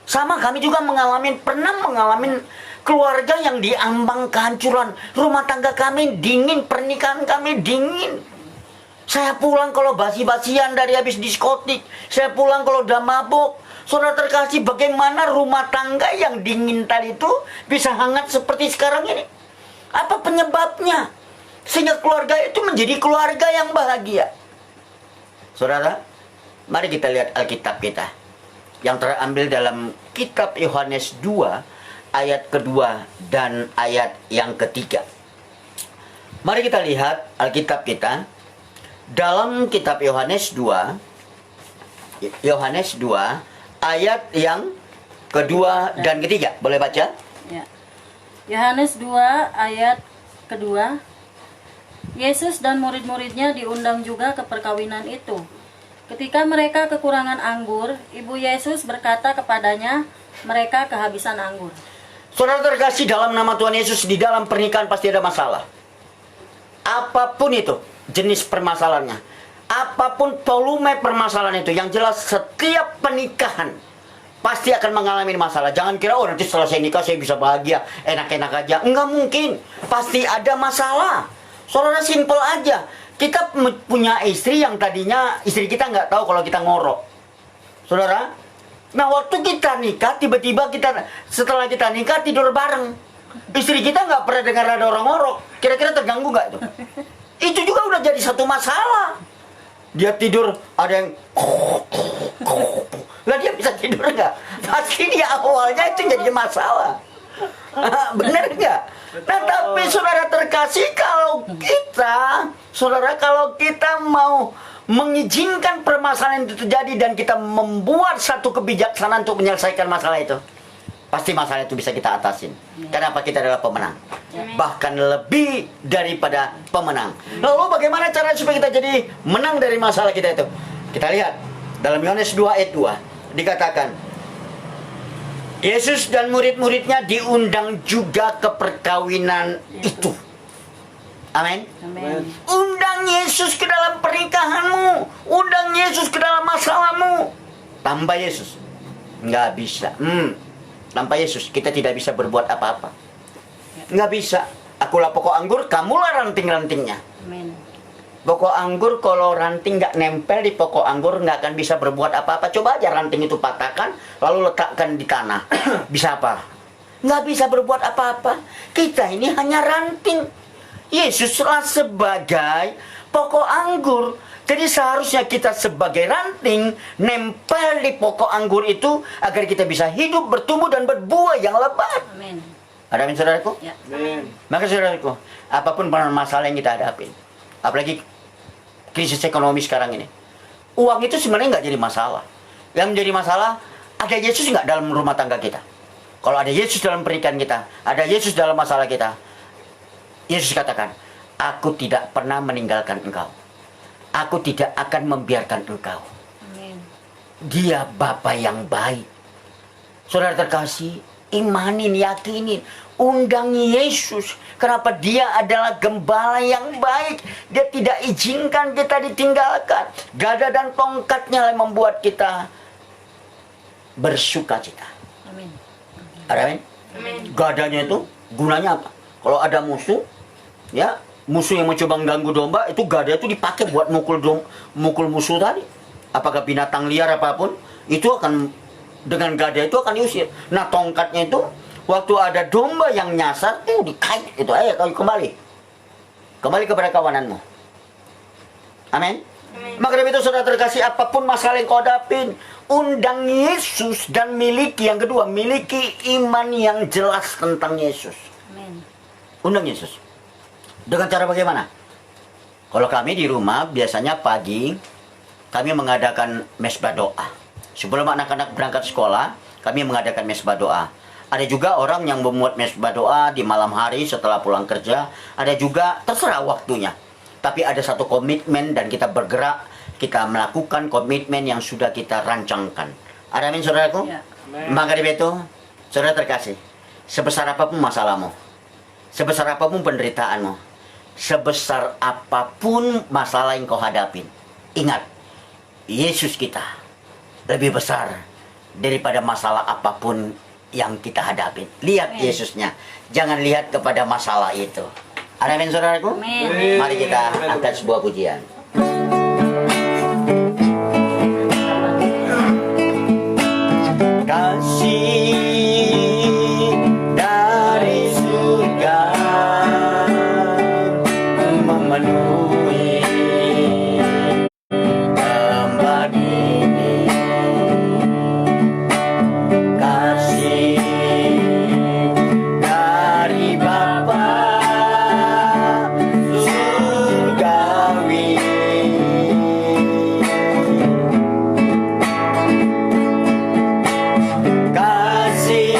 Sama kami juga pernah mengalami keluarga yang diambang kehancuran. Rumah tangga kami dingin, pernikahan kami dingin. Saya pulang kalau basi-basian dari habis diskotik. Saya pulang kalau udah mabuk. Saudara terkasih, bagaimana rumah tangga yang dingin tadi itu bisa hangat seperti sekarang ini? Apa penyebabnya? Sehingga keluarga itu menjadi keluarga yang bahagia. Saudara, mari kita lihat Alkitab kita yang terambil dalam kitab Yohanes 2 ayat kedua dan ayat yang ketiga. Mari kita lihat Alkitab kita dalam kitab Yohanes 2 ayat yang kedua dan ketiga. Boleh baca? Ya. Yohanes 2 ayat kedua. Yesus dan murid-muridnya diundang juga ke perkawinan itu. Ketika mereka kekurangan anggur, ibu Yesus berkata kepadanya, mereka kehabisan anggur. Saudara terkasih, dalam nama Tuhan Yesus, di dalam pernikahan pasti ada masalah. Apapun itu jenis permasalahannya, apapun volume permasalahan itu, yang jelas setiap pernikahan pasti akan mengalami masalah. Jangan kira, oh nanti setelah saya nikah saya bisa bahagia, enak-enak aja. Enggak mungkin, pasti ada masalah. Saudara, simpel aja. Kita punya istri yang tadinya istri kita nggak tahu kalau kita ngorok. Saudara, nah waktu kita nikah, tiba-tiba setelah kita nikah tidur bareng. Istri kita nggak pernah dengar ada orang ngorok. Kira-kira terganggu nggak itu? Itu juga udah jadi satu masalah. Dia tidur, ada yang lah dia bisa tidur nggak? Pasti dia awalnya itu jadi masalah. Benar nggak? Nah, tapi saudara terkasih, kalau kita mau mengizinkan permasalahan itu terjadi dan kita membuat satu kebijaksanaan untuk menyelesaikan masalah itu, pasti masalah itu bisa kita atasin. Kenapa? Kita adalah pemenang. Bahkan lebih daripada pemenang. Lalu bagaimana cara supaya kita jadi menang dari masalah kita itu? Kita lihat dalam Yohanes 2 ayat 2 dikatakan, Yesus dan murid-muridnya diundang juga ke perkawinan itu. Amin. Amin. Undang Yesus ke dalam pernikahanmu. Undang Yesus ke dalam masalahmu. Tanpa Yesus nggak bisa. Tanpa Yesus kita tidak bisa berbuat apa-apa. Nggak bisa. Akulah pokok anggur, kamulah ranting-rantingnya. Amin. Pokok anggur kalau ranting nggak nempel di pokok anggur nggak akan bisa berbuat apa-apa. Coba aja ranting itu patahkan, lalu letakkan di tanah. Bisa apa? Nggak bisa berbuat apa-apa. Kita ini hanya ranting. Yesuslah sebagai pokok anggur. Jadi seharusnya kita sebagai ranting nempel di pokok anggur itu agar kita bisa hidup, bertumbuh dan berbuah yang lebat. Amin. Ada amin saudaraku? Ya. Amin. Maka saudaraku, apapun masalah yang kita hadapi, apalagi krisis ekonomi sekarang ini, uang itu sebenarnya nggak jadi masalah. Yang menjadi masalah, ada Yesus nggak dalam rumah tangga kita? Kalau ada Yesus dalam pernikahan kita, ada Yesus dalam masalah kita, Yesus katakan, aku tidak pernah meninggalkan engkau. Aku tidak akan membiarkan engkau. Amin. Dia Bapa yang baik. Saudara terkasih, imanin, yakinin, undang Yesus. Kenapa? Dia adalah gembala yang baik. Dia tidak izinkan kita ditinggalkan. Gada dan tongkatnya yang membuat kita bersuka cita. Amin. Ada amin? Gadanya itu gunanya apa? Kalau ada musuh, ya, musuh yang mencoba mengganggu domba, itu gada itu dipakai buat mukul musuh tadi. Apakah binatang liar apapun, itu akan dengan gada itu akan diusir. Nah, tongkatnya itu waktu ada domba yang nyasar, dikait itu. Ayo kau kembali kepada kawananmu. Amin. Maka dari itu saudara terkasih, apapun masalah yang kau hadapin, undang Yesus dan miliki yang kedua, miliki iman yang jelas tentang Yesus. Amin. Undang Yesus. Dengan cara bagaimana? Kalau kami di rumah biasanya pagi kami mengadakan mesbah doa. Sebelum anak-anak berangkat sekolah, kami mengadakan mesbah doa. Ada juga orang yang membuat mesbah doa di malam hari setelah pulang kerja. Ada juga terserah waktunya. Tapi ada satu komitmen dan kita bergerak, kita melakukan komitmen yang sudah kita rancangkan. Ada amin saudaraku? Ya. Maka dari itu, saudara terkasih, sebesar apapun masalahmu, sebesar apapun penderitaanmu, sebesar apapun masalah yang kau hadapin, ingat, Yesus kita lebih besar daripada masalah apapun yang kita hadapi. Lihat Amin. Yesusnya, jangan lihat kepada masalah itu. Amin saudaraku? Amin. Mari kita angkat sebuah pujian. Kasih dari surga memenuhi tempat ini. Kasih dari Bapa surgawi. Kasih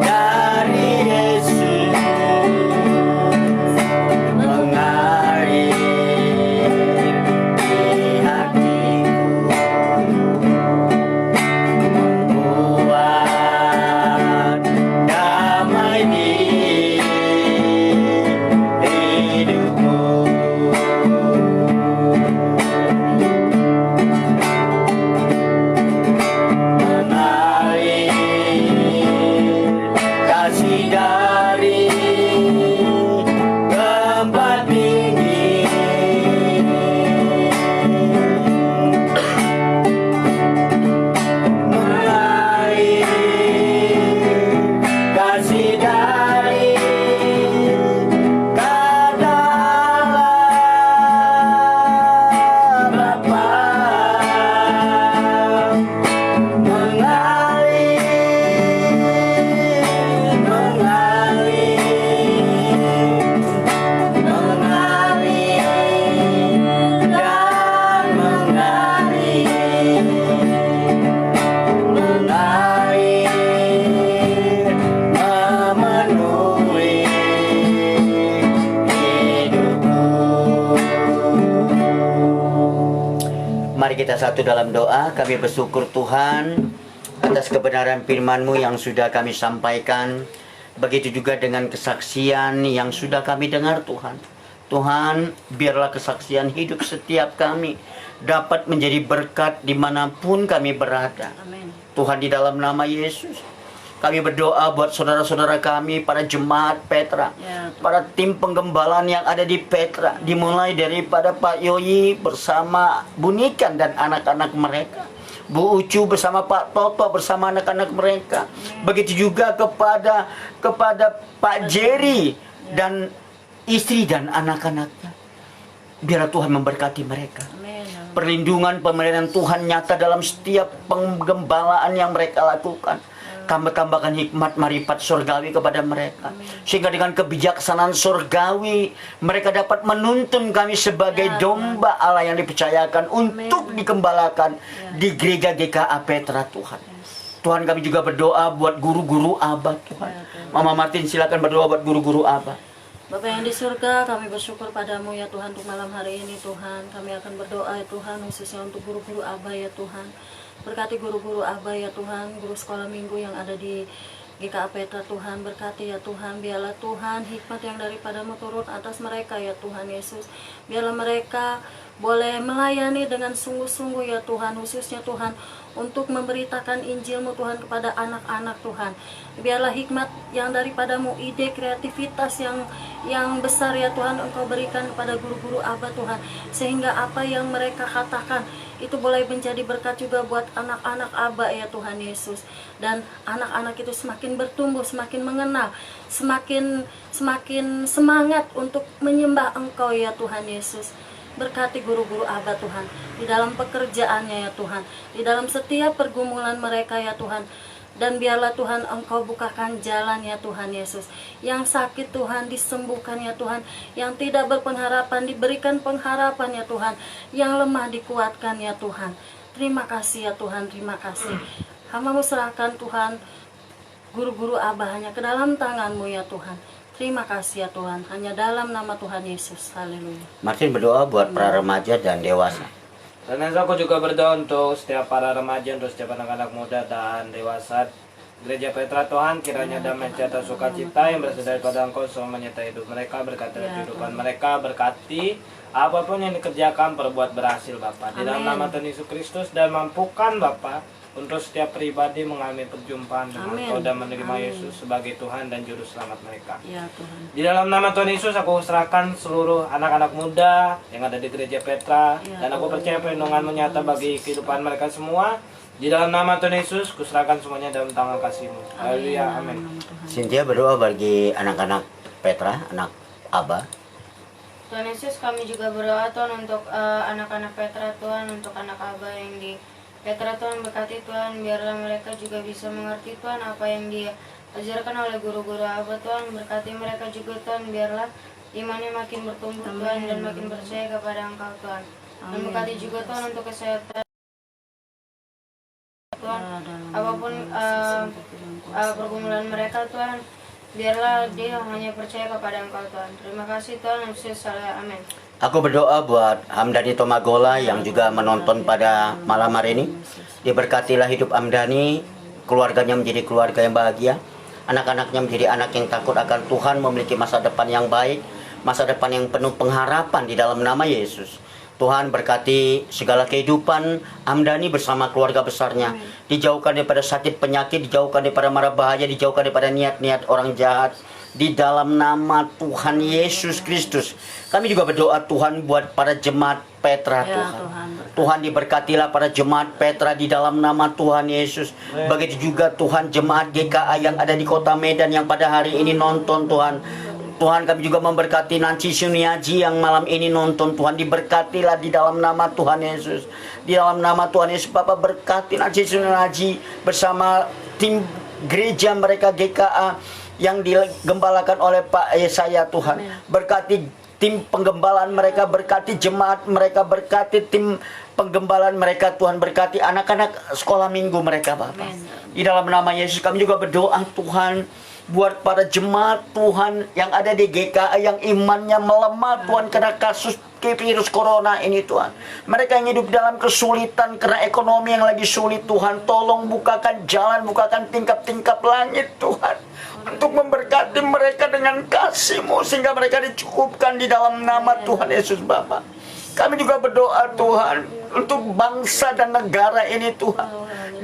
dari Yesus mengalir di hatiku, membuat damai di hidupku. Mengalir kasih dari tempat tinggi, mengalir kasih dari kata Bapa, memenuhi hidupku. Mari kita satu dalam doa. Kami bersyukur Tuhan atas kebenaran firman-Mu yang sudah kami sampaikan. Begitu juga dengan kesaksian yang sudah kami dengar Tuhan. Tuhan, biarlah kesaksian hidup setiap kami dapat menjadi berkat dimanapun kami berada. Amin. Tuhan, di dalam nama Yesus, Kami berdoa buat saudara-saudara kami, para jemaat Petra, Ya, Tuhan. para tim penggembalaan yang ada di Petra, dimulai daripada Pak Yoyi bersama Bunikan dan anak-anak mereka, Bu Ucu bersama Pak Toto bersama anak-anak mereka. Begitu juga kepada Pak Jerry dan istri dan anak-anaknya. Biarlah Tuhan memberkati mereka. Amin. Perlindungan pemeliharaan Tuhan nyata dalam setiap penggembalaan yang mereka lakukan. Kami tambahkan hikmat marifat surgawi kepada mereka, sehingga dengan kebijaksanaan surgawi mereka dapat menuntun kami sebagai domba Allah yang dipercayakan untuk digembalakan di gereja GKA Petra Tuhan. Tuhan, kami juga berdoa buat guru-guru abad Tuhan. Mama Martin silakan berdoa buat guru-guru abad. Bapa yang di surga, kami bersyukur padamu ya Tuhan untuk malam hari ini Tuhan. Kami akan berdoa ya Tuhan, khususnya untuk guru-guru Aba ya Tuhan. Berkati guru-guru Aba ya Tuhan, guru sekolah minggu yang ada di GKA Petra Tuhan. Berkati ya Tuhan, biarlah Tuhan hikmat yang daripadamu turun atas mereka ya Tuhan Yesus. Biarlah mereka boleh melayani dengan sungguh-sungguh ya Tuhan, khususnya Tuhan untuk memberitakan Injil-Mu Tuhan kepada anak-anak Tuhan. Biarlah hikmat yang daripadamu, ide kreativitas yang besar ya Tuhan Engkau berikan kepada guru-guru Aba Tuhan, sehingga apa yang mereka katakan itu boleh menjadi berkat juga buat anak-anak Aba ya Tuhan Yesus. Dan anak-anak itu semakin bertumbuh, semakin mengenal, semakin semangat untuk menyembah Engkau ya Tuhan Yesus. Berkati guru-guru Aba Tuhan, di dalam pekerjaannya ya Tuhan, di dalam setiap pergumulan mereka ya Tuhan. Dan biarlah Tuhan Engkau bukakan jalan ya Tuhan Yesus. Yang sakit Tuhan disembuhkan ya Tuhan, yang tidak berpengharapan diberikan pengharapan ya Tuhan, yang lemah dikuatkan ya Tuhan. Terima kasih ya Tuhan, terima kasih. Hamba-Mu serahkan Tuhan guru-guru Aba hanya ke dalam tangan-Mu ya Tuhan. Terima kasih ya Tuhan, hanya dalam nama Tuhan Yesus. Haleluya. Martin berdoa buat para remaja dan dewasa. Dan aku juga berdoa untuk setiap para remaja, untuk setiap anak-anak muda dan dewasa Gereja Petra Tuhan. Kiranya damai sejahtera sukacita yang berasal daripada Engkau selalu menyertai hidup mereka, berkati kehidupan mereka, berkati apapun yang dikerjakan perbuat berhasil Bapa. Di dalam nama Tuhan Yesus Kristus, dan mampukan Bapa untuk setiap pribadi mengalami perjumpaan dengan Engkau dan menerima Yesus sebagai Tuhan dan Juru Selamat mereka. Ya Tuhan. Di dalam nama Tuhan Yesus, aku serahkan seluruh anak-anak muda yang ada di Gereja Petra, dan aku percaya perlindungan-Mu nyata bagi kehidupan mereka semua. Di dalam nama Tuhan Yesus, kuserahkan semuanya dalam tangan kasih-Mu. Haleluya, amin. Cynthia berdoa bagi anak-anak Petra, anak Aba. Tuhan Yesus, kami juga berdoa Tuhan untuk anak-anak Petra Tuhan, untuk anak Aba yang di Petra Tuhan. Berkati Tuhan, biarlah mereka juga bisa mengerti Tuhan apa yang diajarkan oleh guru-guru Aba Tuhan. Berkati mereka juga Tuhan, biarlah imannya makin bertumbuh Tuhan, dan makin percaya kepada Engkau Tuhan. Dan berkati juga Tuhan untuk kesehatan Tuhan, apapun pergumulan mereka Tuhan, biarlah dia hanya percaya kepada Engkau Tuhan. Terima kasih Tuhan, Yesus, amin. Aku berdoa buat Hamdani Tomagola yang juga menonton pada malam hari ini. Diberkatilah hidup Hamdani, keluarganya menjadi keluarga yang bahagia, anak-anaknya menjadi anak yang takut akan Tuhan, memiliki masa depan yang baik, masa depan yang penuh pengharapan di dalam nama Yesus. Tuhan berkati segala kehidupan Hamdani bersama keluarga besarnya. Dijauhkan daripada sakit penyakit, dijauhkan daripada mara bahaya, dijauhkan daripada niat-niat orang jahat. Di dalam nama Tuhan Yesus Kristus. Kami juga berdoa Tuhan buat para jemaat Petra Tuhan. Tuhan diberkatilah para jemaat Petra di dalam nama Tuhan Yesus. Begitu juga Tuhan jemaat GKA yang ada di kota Medan yang pada hari ini nonton Tuhan. Tuhan, kami juga memberkati Nancy Suniaji yang malam ini nonton. Tuhan, diberkatilah di dalam nama Tuhan Yesus. Di dalam nama Tuhan Yesus, Bapak berkati Nancy Suniaji bersama tim gereja mereka GKA yang digembalakan oleh Pak Yesaya Tuhan. Berkati tim penggembalaan mereka, berkati jemaat mereka, berkati tim penggembalaan mereka Tuhan, berkati anak-anak sekolah minggu mereka Bapak. Di dalam nama Yesus kami juga berdoa Tuhan buat para jemaat Tuhan yang ada di GKA yang imannya melemah Tuhan karena kasus virus corona ini Tuhan. Mereka yang hidup dalam kesulitan karena ekonomi yang lagi sulit Tuhan. Tolong bukakan jalan, bukakan tingkap-tingkap langit Tuhan, untuk memberkati mereka dengan kasih-Mu sehingga mereka dicukupkan di dalam nama Tuhan Yesus Bapa. Kami juga berdoa Tuhan untuk bangsa dan negara ini Tuhan.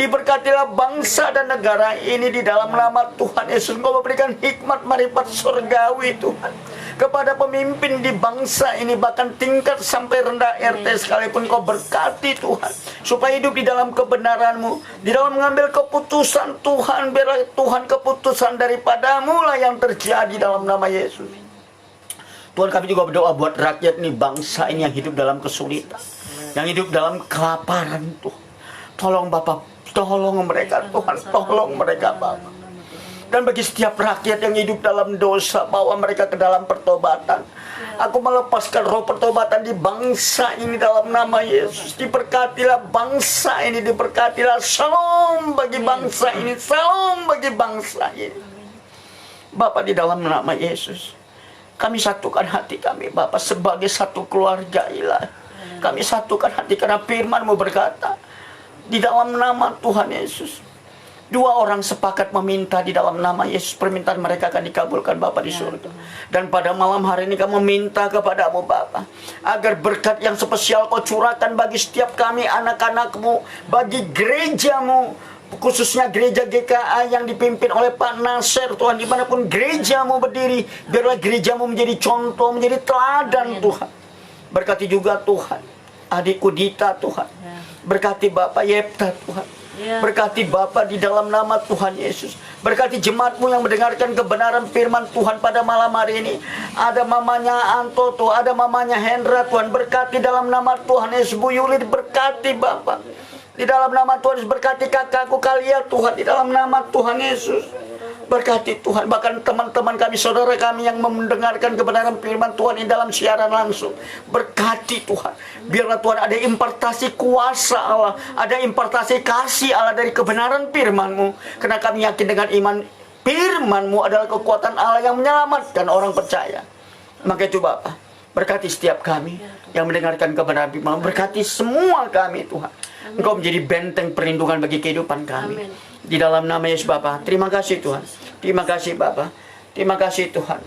Diberkatilah bangsa dan negara ini di dalam nama Tuhan Yesus. Engkau memberikan hikmat marifat surgawi Tuhan kepada pemimpin di bangsa ini, bahkan tingkat sampai rendah RT sekalipun. Kau berkati Tuhan supaya hidup di dalam kebenaran-Mu, di dalam mengambil keputusan Tuhan. Biarlah Tuhan keputusan daripadamu lah yang terjadi dalam nama Yesus. Tuhan, kami juga berdoa buat rakyat ini, bangsa ini yang hidup dalam kesulitan, yang hidup dalam kelaparan Tuhan. Tolong Bapak, tolong mereka Tuhan, tolong mereka Bapak. Dan bagi setiap rakyat yang hidup dalam dosa, bawa mereka ke dalam pertobatan. Aku melepaskan roh pertobatan di bangsa ini dalam nama Yesus. Diberkatilah bangsa ini, diberkatilah. Shalom bagi bangsa ini, shalom bagi bangsa ini. Bapak, di dalam nama Yesus, kami satukan hati kami Bapak sebagai satu keluarga ilahi. Kami satukan hati karena firman-Mu berkata, di dalam nama Tuhan Yesus, 2 orang sepakat meminta di dalam nama Yesus, permintaan mereka akan dikabulkan Bapa di surga. Dan pada malam hari ini kami meminta kepadamu Bapa, agar berkat yang spesial Kau curahkan bagi setiap kami anak-anak-Mu, bagi gereja-Mu, khususnya gereja GKA yang dipimpin oleh Pak Nasir Tuhan. Dimanapun gereja-Mu berdiri, biarlah gereja-Mu menjadi contoh, menjadi teladan Tuhan. Berkati juga Tuhan adikku Dita Tuhan. Berkati Bapak Yepta Tuhan. Berkati Bapak di dalam nama Tuhan Yesus. Berkati jemaat-Mu yang mendengarkan kebenaran firman Tuhan pada malam hari ini. Ada mamanya Anto Tuhan, ada mamanya Hendra Tuhan. Berkati dalam nama Tuhan Yesus. Bu Yuli berkati Bapak. Di dalam nama Tuhan Yesus. Berkati kakakku Kalia Tuhan. Di dalam nama Tuhan Yesus. Berkati Tuhan, bahkan teman-teman kami, saudara kami yang mendengarkan kebenaran firman Tuhan ini dalam siaran langsung. Berkati Tuhan, biarlah Tuhan ada impartasi kuasa Allah, ada impartasi kasih Allah dari kebenaran firman-Mu. Karena kami yakin dengan iman firman-Mu adalah kekuatan Allah yang menyelamatkan orang percaya. Maka itu Bapak, berkati setiap kami yang mendengarkan kebenaran firman-Mu. Berkati semua kami Tuhan. Engkau menjadi benteng perlindungan bagi kehidupan kami. Di dalam nama Yesus Bapa. Terima kasih Tuhan. Terima kasih Bapa. Terima kasih Tuhan.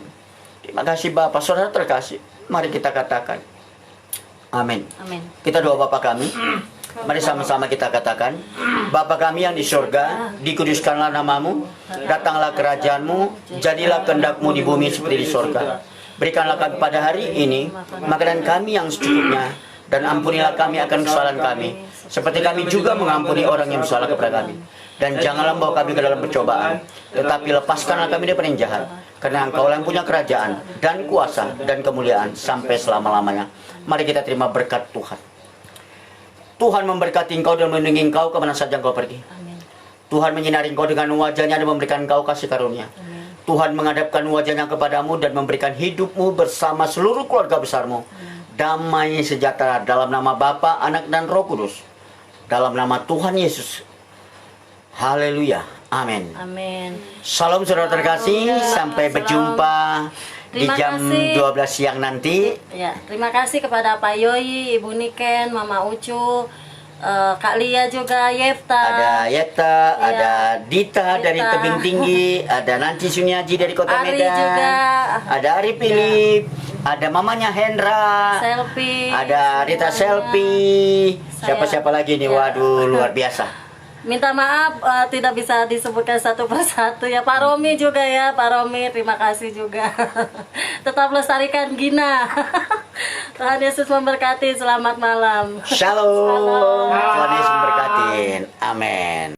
Terima kasih Bapa. Saudara terkasih, mari kita katakan amin. Amin. Kita doa Bapa kami. Mari sama-sama kita katakan, Bapa kami yang di surga, dikuduskanlah namamu, datanglah kerajaan-Mu, jadilah kehendak-Mu di bumi seperti di surga. Berikanlah kami pada hari ini makanan kami yang secukupnya, dan ampunilah kami akan kesalahan kami, seperti kami juga mengampuni orang yang bersalah kepada kami. Dan janganlah membawa kami ke dalam percobaan, tetapi lepaskanlah kami dari yang jahat. Karena Engkau yang punya kerajaan, dan kuasa, dan kemuliaan, sampai selama-lamanya. Mari kita terima berkat Tuhan. Tuhan memberkati engkau dan melindungi engkau kemana saja engkau pergi. Amin. Tuhan menyinari engkau dengan wajahnya dan memberikan engkau kasih karunia. Amin. Tuhan menghadapkan wajahnya kepadamu dan memberikan hidupmu bersama seluruh keluarga besarmu. Damai sejahtera dalam nama Bapa, Anak, dan Roh Kudus. Dalam nama Tuhan Yesus. Haleluya. Amin. Amin. Salam saudara terkasih. Sampai berjumpa di Terima jam kasih. 12 siang nanti. Ya, terima kasih kepada Pak Yoi, Ibu Niken, Mama Ucu, Kak Lia juga, Yefta. Ada Yeta, Iya. ada Dita dari Dita. Tebing Tinggi, ada Nancy Sunyaji dari Kota Ari Medan, juga. ada Ari Philip, ada mamanya Hendra, Selfie. ada Rita Selfie, siapa-siapa lagi nih, Ya. waduh luar biasa. Minta maaf tidak bisa disebutkan satu persatu ya. Pak Romi juga ya, Pak Romi terima kasih juga. Tetap lestarikan Gina. Tuhan Yesus memberkati. Selamat malam. Shalom. Shalom. Tuhan Yesus memberkati. Amin.